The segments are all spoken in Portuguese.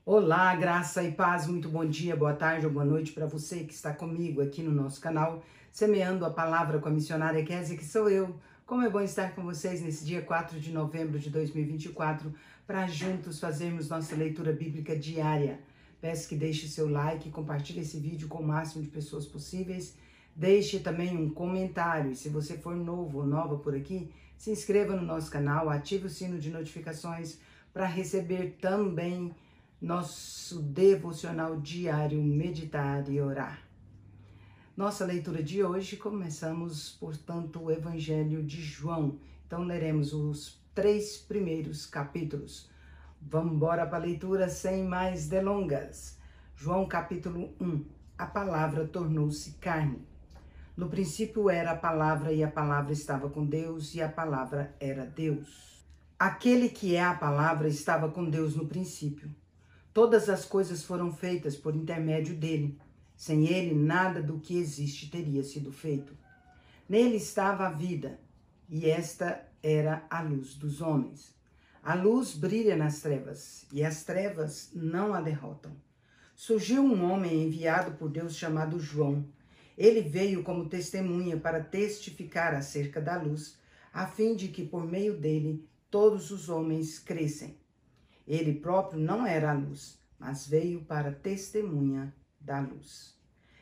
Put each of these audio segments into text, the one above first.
Olá, graça e paz, muito bom dia, boa tarde ou boa noite para você que está comigo aqui no nosso canal, semeando a palavra com a missionária Kézia, que sou eu. Como é bom estar com vocês nesse dia 4 de novembro de 2024, para juntos fazermos nossa leitura bíblica diária. Peço que deixe seu like, compartilhe esse vídeo com o máximo de pessoas possíveis. Deixe também um comentário e se você for novo ou nova por aqui, se inscreva no nosso canal, ative o sino de notificações para receber também nosso devocional diário, meditar e orar. Nossa leitura de hoje, começamos, portanto, o Evangelho de João. Então, leremos os 3 primeiros capítulos. Vamos embora para a leitura sem mais delongas. João capítulo 1. A palavra tornou-se carne. No princípio era a palavra, e a palavra estava com Deus, e a palavra era Deus. Aquele que é a palavra estava com Deus no princípio. Todas as coisas foram feitas por intermédio dele. Sem ele, nada do que existe teria sido feito. Nele estava a vida, e esta era a luz dos homens. A luz brilha nas trevas, e as trevas não a derrotam. Surgiu um homem enviado por Deus chamado João. Ele veio como testemunha para testificar acerca da luz, a fim de que por meio dele todos os homens crescem. Ele próprio não era a luz, mas veio para testemunha da luz.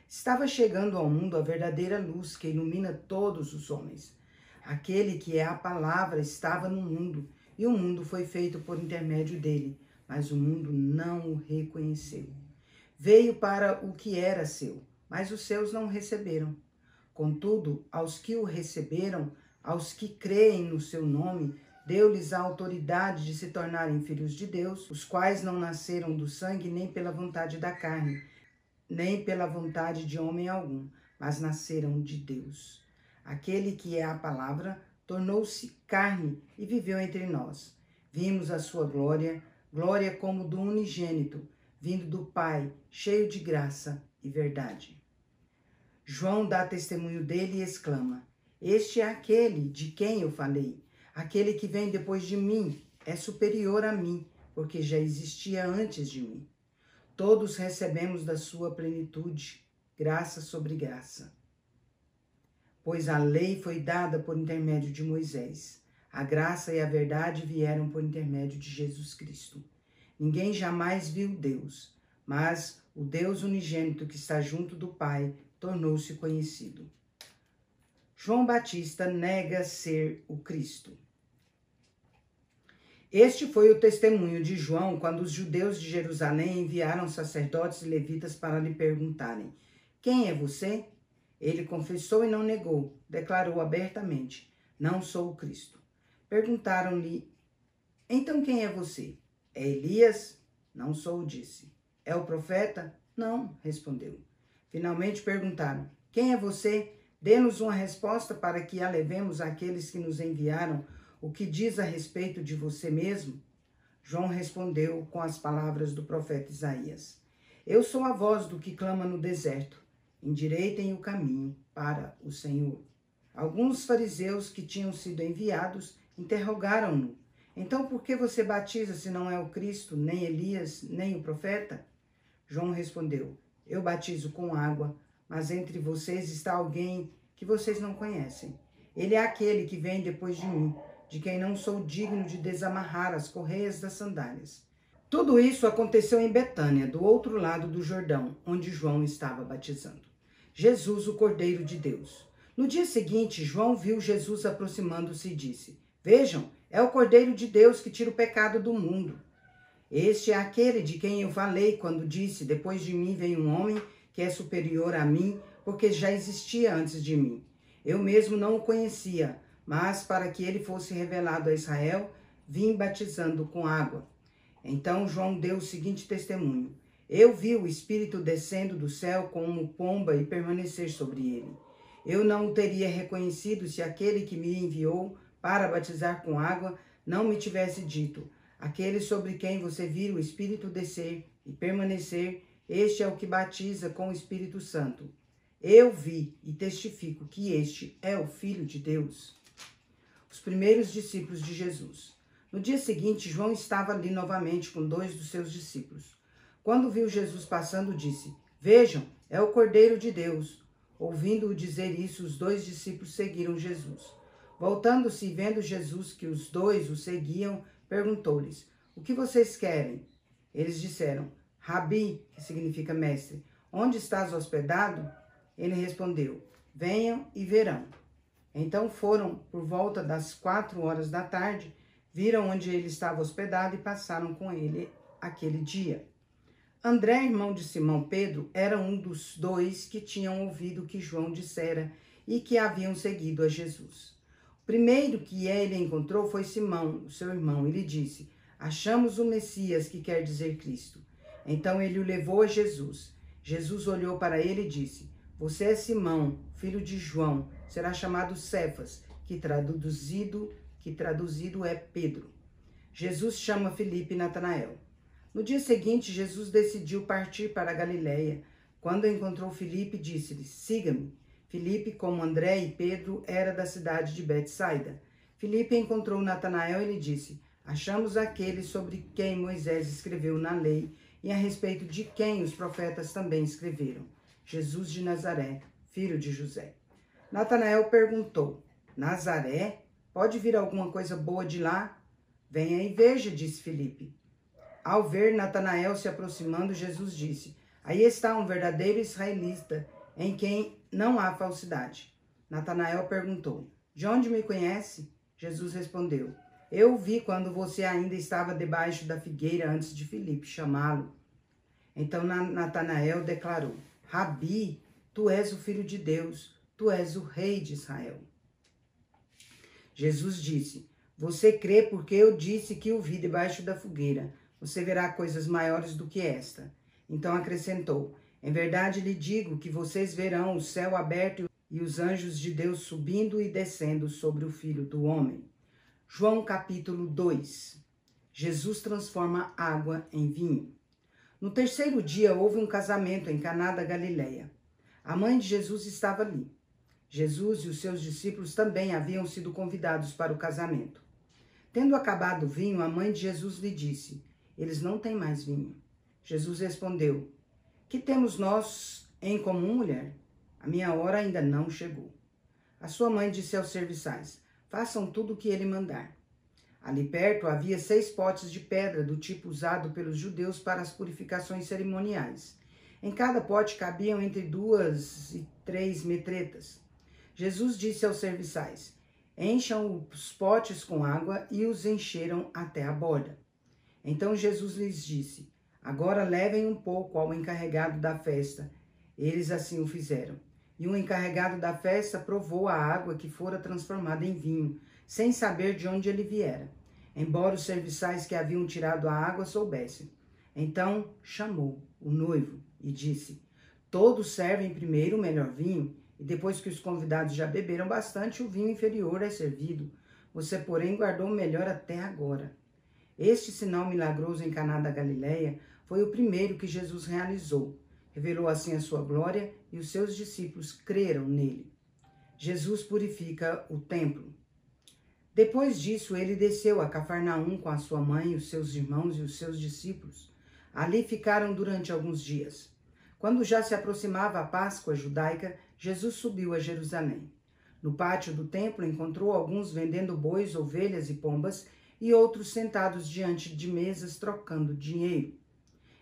Estava chegando ao mundo a verdadeira luz que ilumina todos os homens. Aquele que é a palavra estava no mundo, e o mundo foi feito por intermédio dele, mas o mundo não o reconheceu. Veio para o que era seu, mas os seus não o receberam. Contudo, aos que o receberam, aos que creem no seu nome, deu-lhes a autoridade de se tornarem filhos de Deus, os quais não nasceram do sangue, nem pela vontade da carne, nem pela vontade de homem algum, mas nasceram de Deus. Aquele que é a palavra tornou-se carne e viveu entre nós. Vimos a sua glória, glória como do unigênito, vindo do Pai, cheio de graça e verdade. João dá testemunho dele e exclama: Este é aquele de quem eu falei. Aquele que vem depois de mim é superior a mim, porque já existia antes de mim. Todos recebemos da sua plenitude, graça sobre graça. Pois a lei foi dada por intermédio de Moisés. A graça e a verdade vieram por intermédio de Jesus Cristo. Ninguém jamais viu Deus, mas o Deus unigênito que está junto do Pai tornou-se conhecido. João Batista nega ser o Cristo. Este foi o testemunho de João quando os judeus de Jerusalém enviaram sacerdotes e levitas para lhe perguntarem: Quem é você? Ele confessou e não negou, declarou abertamente: Não sou o Cristo. Perguntaram-lhe: Então quem é você? É Elias? Não sou, disse. É o profeta? Não, respondeu. Finalmente perguntaram: Quem é você? Dê-nos uma resposta para que a levemos àqueles que nos enviaram. O que diz a respeito de você mesmo? João respondeu com as palavras do profeta Isaías: Eu sou a voz do que clama no deserto. Endireitem o caminho para o Senhor. Alguns fariseus que tinham sido enviados interrogaram-no: Então por que você batiza se não é o Cristo, nem Elias, nem o profeta? João respondeu: Eu batizo com água, mas entre vocês está alguém que vocês não conhecem. Ele é aquele que vem depois de mim, de quem não sou digno de desamarrar as correias das sandálias. Tudo isso aconteceu em Betânia, do outro lado do Jordão, onde João estava batizando. Jesus, o Cordeiro de Deus. No dia seguinte, João viu Jesus aproximando-se e disse: Vejam, é o Cordeiro de Deus que tira o pecado do mundo. Este é aquele de quem eu falei quando disse: Depois de mim vem um homem que é superior a mim, porque já existia antes de mim. Eu mesmo não o conhecia, mas para que ele fosse revelado a Israel, vim batizando com água. Então João deu o seguinte testemunho: Eu vi o Espírito descendo do céu como pomba e permanecer sobre ele. Eu não o teria reconhecido se aquele que me enviou para batizar com água não me tivesse dito: Aquele sobre quem você vira o Espírito descer e permanecer, este é o que batiza com o Espírito Santo. Eu vi e testifico que este é o Filho de Deus. Os primeiros discípulos de Jesus. No dia seguinte, João estava ali novamente com 2 dos seus discípulos. Quando viu Jesus passando, disse: Vejam, é o Cordeiro de Deus. Ouvindo-o dizer isso, os 2 discípulos seguiram Jesus. Voltando-se e vendo Jesus que os 2 o seguiam, perguntou-lhes: O que vocês querem? Eles disseram: Rabi, que significa mestre, onde estás hospedado? Ele respondeu: Venham e verão. Então foram por volta das 4 da tarde, viram onde ele estava hospedado e passaram com ele aquele dia. André, irmão de Simão Pedro, era um dos 2 que tinham ouvido o que João dissera e que haviam seguido a Jesus. O primeiro que ele encontrou foi Simão, o seu irmão, e lhe disse: Achamos o Messias, que quer dizer Cristo. Então ele o levou a Jesus. Jesus olhou para ele e disse: Você é Simão, filho de João, será chamado Cefas, que traduzido é Pedro. Jesus chama Filipe e Natanael. No dia seguinte, Jesus decidiu partir para a Galiléia. Quando encontrou Filipe, disse-lhe: Siga-me. Filipe, como André e Pedro, era da cidade de Betsaida. Filipe encontrou Natanael e lhe disse: Achamos aquele sobre quem Moisés escreveu na lei e a respeito de quem os profetas também escreveram, Jesus de Nazaré, filho de José. Natanael perguntou: Nazaré? Pode vir alguma coisa boa de lá? Venha e veja, disse Filipe. Ao ver Natanael se aproximando, Jesus disse: Aí está um verdadeiro israelita, em quem não há falsidade. Natanael perguntou: De onde me conhece? Jesus respondeu: Eu o vi quando você ainda estava debaixo da figueira antes de Filipe chamá-lo. Então Natanael declarou: Rabi, tu és o Filho de Deus, tu és o Rei de Israel. Jesus disse: Você crê porque eu disse que o vi debaixo da fogueira. Você verá coisas maiores do que esta. Então acrescentou: Em verdade lhe digo que vocês verão o céu aberto e os anjos de Deus subindo e descendo sobre o Filho do Homem. João capítulo 2. Jesus transforma água em vinho. No terceiro dia houve um casamento em Caná da Galileia. A mãe de Jesus estava ali. Jesus e os seus discípulos também haviam sido convidados para o casamento. Tendo acabado o vinho, a mãe de Jesus lhe disse: Eles não têm mais vinho. Jesus respondeu: Que temos nós em comum, mulher? A minha hora ainda não chegou. A sua mãe disse aos serviçais: Façam tudo o que ele mandar. Ali perto havia 6 potes de pedra do tipo usado pelos judeus para as purificações cerimoniais. Em cada pote cabiam entre 2 e 3 metretas. Jesus disse aos serviçais: Encham os potes com água, e os encheram até a borda. Então Jesus lhes disse: Agora levem um pouco ao encarregado da festa. Eles assim o fizeram. E o encarregado da festa provou a água que fora transformada em vinho, sem saber de onde ele viera, embora os serviçais que haviam tirado a água soubessem. Então chamou o noivo e disse: Todos servem primeiro o melhor vinho, e depois que os convidados já beberam bastante, o vinho inferior é servido. Você, porém, guardou o melhor até agora. Este sinal milagroso em Caná da Galileia foi o primeiro que Jesus realizou. Revelou assim a sua glória, e os seus discípulos creram nele. Jesus purifica o templo. Depois disso, ele desceu a Cafarnaum com a sua mãe, os seus irmãos e os seus discípulos. Ali ficaram durante alguns dias. Quando já se aproximava a Páscoa judaica, Jesus subiu a Jerusalém. No pátio do templo encontrou alguns vendendo bois, ovelhas e pombas, e outros sentados diante de mesas trocando dinheiro.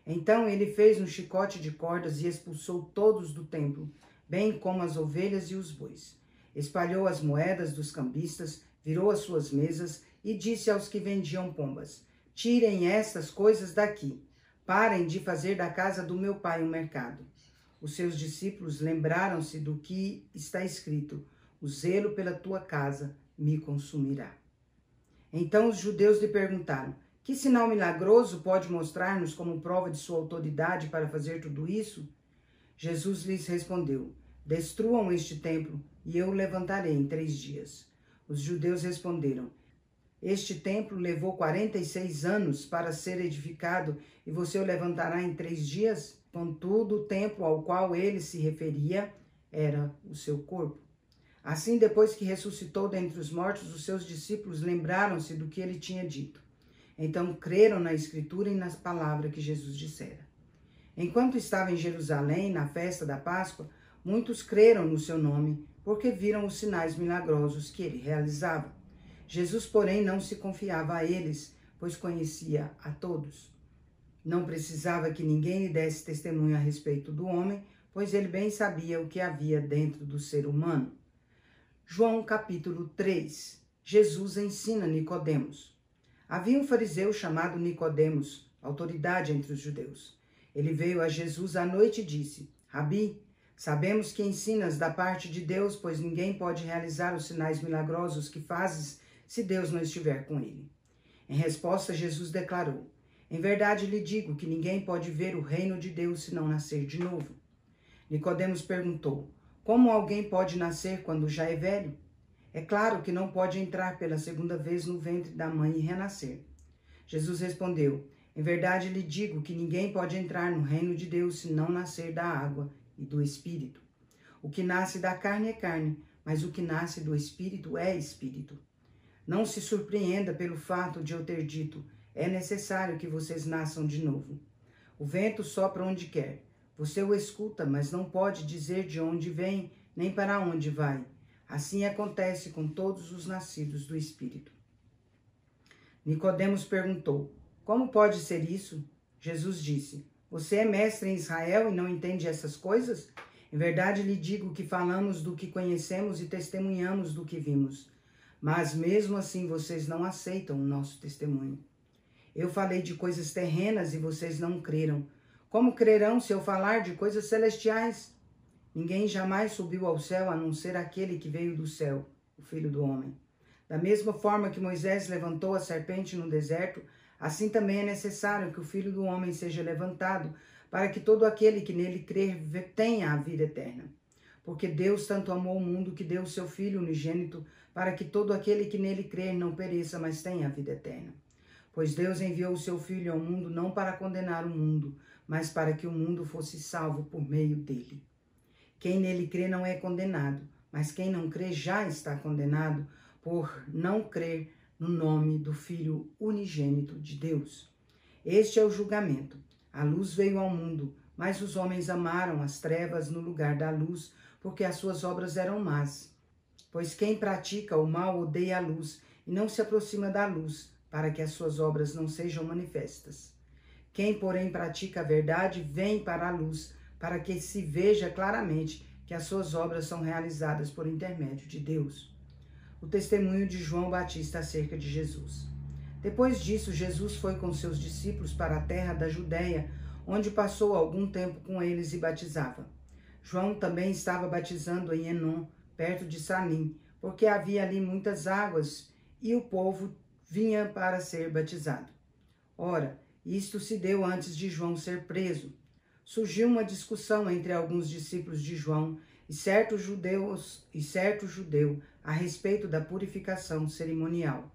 Então ele fez um chicote de cordas e expulsou todos do templo, bem como as ovelhas e os bois. Espalhou as moedas dos cambistas, virou as suas mesas e disse aos que vendiam pombas: Tirem estas coisas daqui. Parem de fazer da casa do meu pai um mercado. Os seus discípulos lembraram-se do que está escrito: O zelo pela tua casa me consumirá. Então os judeus lhe perguntaram: Que sinal milagroso pode mostrar-nos como prova de sua autoridade para fazer tudo isso? Jesus lhes respondeu: Destruam este templo e eu o levantarei em 3 dias. Os judeus responderam: Este templo levou 46 anos para ser edificado e você o levantará em 3 dias? Contudo, o templo ao qual ele se referia era o seu corpo. Assim, depois que ressuscitou dentre os mortos, os seus discípulos lembraram-se do que ele tinha dito. Então creram na Escritura e nas palavras que Jesus dissera. Enquanto estava em Jerusalém, na festa da Páscoa, muitos creram no seu nome, porque viram os sinais milagrosos que ele realizava. Jesus, porém, não se confiava a eles, pois conhecia a todos. Não precisava que ninguém lhe desse testemunho a respeito do homem, pois ele bem sabia o que havia dentro do ser humano. João capítulo 3. Jesus ensina Nicodemos. Havia um fariseu chamado Nicodemos, autoridade entre os judeus. Ele veio a Jesus à noite e disse: Rabi, sabemos que ensinas da parte de Deus, pois ninguém pode realizar os sinais milagrosos que fazes se Deus não estiver com ele. Em resposta, Jesus declarou: Em verdade lhe digo que ninguém pode ver o reino de Deus se não nascer de novo. Nicodemos perguntou: Como alguém pode nascer quando já é velho? É claro que não pode entrar pela segunda vez no ventre da mãe e renascer. Jesus respondeu: Em verdade lhe digo que ninguém pode entrar no reino de Deus se não nascer da água e do Espírito. O que nasce da carne é carne, mas o que nasce do Espírito é Espírito. Não se surpreenda pelo fato de eu ter dito: é necessário que vocês nasçam de novo. O vento sopra onde quer. Você o escuta, mas não pode dizer de onde vem, nem para onde vai. Assim acontece com todos os nascidos do Espírito. Nicodemos perguntou: Como pode ser isso? Jesus disse: Você é mestre em Israel e não entende essas coisas? Em verdade lhe digo que falamos do que conhecemos e testemunhamos do que vimos. Mas mesmo assim vocês não aceitam o nosso testemunho. Eu falei de coisas terrenas e vocês não creram. Como crerão se eu falar de coisas celestiais? Ninguém jamais subiu ao céu a não ser aquele que veio do céu, o Filho do Homem. Da mesma forma que Moisés levantou a serpente no deserto, assim também é necessário que o Filho do Homem seja levantado, para que todo aquele que nele crer tenha a vida eterna. Porque Deus tanto amou o mundo que deu o seu Filho unigênito, para que todo aquele que nele crer não pereça, mas tenha a vida eterna. Pois Deus enviou o seu Filho ao mundo não para condenar o mundo, mas para que o mundo fosse salvo por meio dele. Quem nele crê não é condenado, mas quem não crê já está condenado por não crer no nome do Filho unigênito de Deus. Este é o julgamento. A luz veio ao mundo, mas os homens amaram as trevas no lugar da luz, porque as suas obras eram más. Pois quem pratica o mal odeia a luz e não se aproxima da luz, para que as suas obras não sejam manifestas. Quem, porém, pratica a verdade, vem para a luz, para que se veja claramente que as suas obras são realizadas por intermédio de Deus. O testemunho de João Batista acerca de Jesus. Depois disso, Jesus foi com seus discípulos para a terra da Judéia, onde passou algum tempo com eles e batizava. João também estava batizando em Enom, perto de Salim, porque havia ali muitas águas e o povo vinha para ser batizado. Ora, isto se deu antes de João ser preso. Surgiu uma discussão entre alguns discípulos de João e certo judeu a respeito da purificação cerimonial.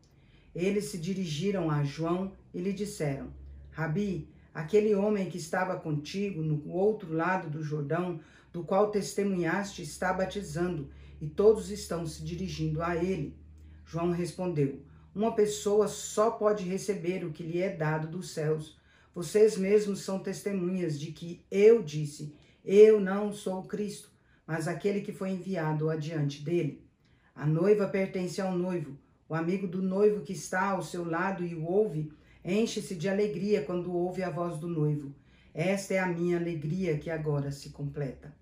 Eles se dirigiram a João e lhe disseram: Rabi, aquele homem que estava contigo no outro lado do Jordão, do qual testemunhaste, está batizando, e todos estão se dirigindo a ele. João respondeu: Uma pessoa só pode receber o que lhe é dado dos céus. Vocês mesmos são testemunhas de que eu disse: Eu não sou Cristo, mas aquele que foi enviado adiante dele. A noiva pertence ao noivo. O amigo do noivo que está ao seu lado e o ouve, enche-se de alegria quando ouve a voz do noivo. Esta é a minha alegria que agora se completa.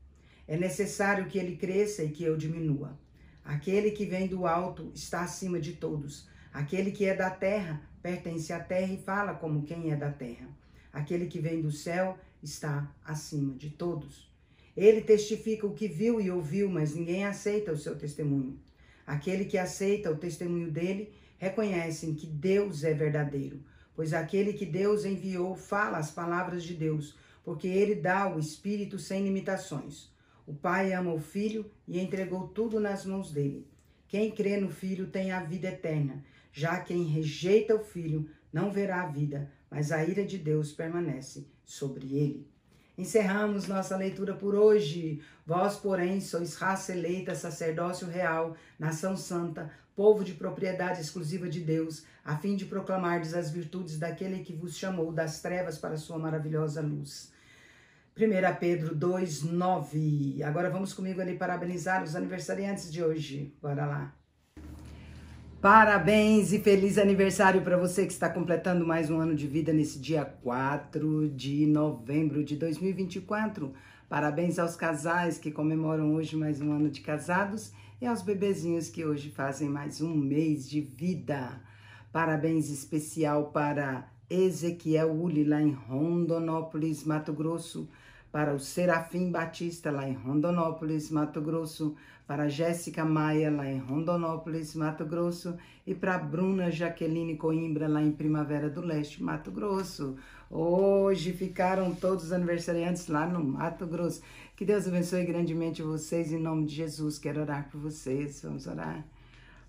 É necessário que ele cresça e que eu diminua. Aquele que vem do alto está acima de todos. Aquele que é da terra pertence à terra e fala como quem é da terra. Aquele que vem do céu está acima de todos. Ele testifica o que viu e ouviu, mas ninguém aceita o seu testemunho. Aquele que aceita o testemunho dele reconhece que Deus é verdadeiro, pois aquele que Deus enviou fala as palavras de Deus, porque ele dá o Espírito sem limitações. O Pai ama o Filho e entregou tudo nas mãos dele. Quem crê no Filho tem a vida eterna. Já quem rejeita o Filho não verá a vida, mas a ira de Deus permanece sobre ele. Encerramos nossa leitura por hoje. Vós, porém, sois raça eleita, sacerdócio real, nação santa, povo de propriedade exclusiva de Deus, a fim de proclamardes as virtudes daquele que vos chamou das trevas para a sua maravilhosa luz. 1 Pedro 2:9. Agora vamos comigo ali parabenizar os aniversariantes de hoje. Bora lá. Parabéns e feliz aniversário para você que está completando mais um ano de vida nesse dia 4 de novembro de 2024. Parabéns aos casais que comemoram hoje mais um ano de casados e aos bebezinhos que hoje fazem mais um mês de vida. Parabéns especial para Ezequiel Uli, lá em Rondonópolis, Mato Grosso, para o Serafim Batista, lá em Rondonópolis, Mato Grosso, para a Jéssica Maia, lá em Rondonópolis, Mato Grosso, e para a Bruna Jaqueline Coimbra, lá em Primavera do Leste, Mato Grosso. Hoje ficaram todos os aniversariantes lá no Mato Grosso. Que Deus abençoe grandemente vocês, em nome de Jesus. Quero orar por vocês, vamos orar.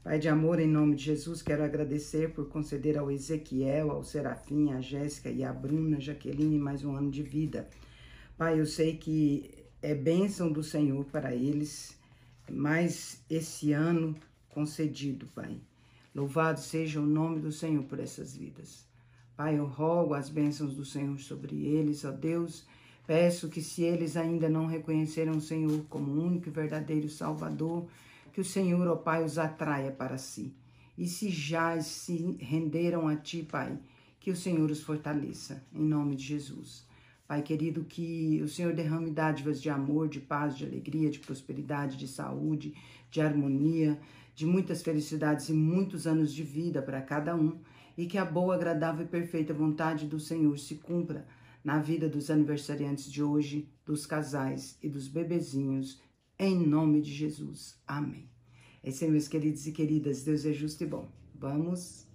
Pai de amor, em nome de Jesus, quero agradecer por conceder ao Ezequiel, ao Serafim, à Jéssica e à Bruna Jaqueline mais um ano de vida. Pai, eu sei que é bênção do Senhor para eles, mais esse ano concedido, Pai. Louvado seja o nome do Senhor por essas vidas. Pai, eu rogo as bênçãos do Senhor sobre eles, ó Deus. Peço que se eles ainda não reconheceram o Senhor como único e verdadeiro Salvador, que o Senhor, ó Pai, os atraia para si. E se já se renderam a Ti, Pai, que o Senhor os fortaleça, em nome de Jesus. Pai querido, que o Senhor derrame dádivas de amor, de paz, de alegria, de prosperidade, de saúde, de harmonia, de muitas felicidades e muitos anos de vida para cada um, e que a boa, agradável e perfeita vontade do Senhor se cumpra na vida dos aniversariantes de hoje, dos casais e dos bebezinhos, em nome de Jesus. Amém. É isso aí, meus queridos e queridas. Deus é justo e bom. Vamos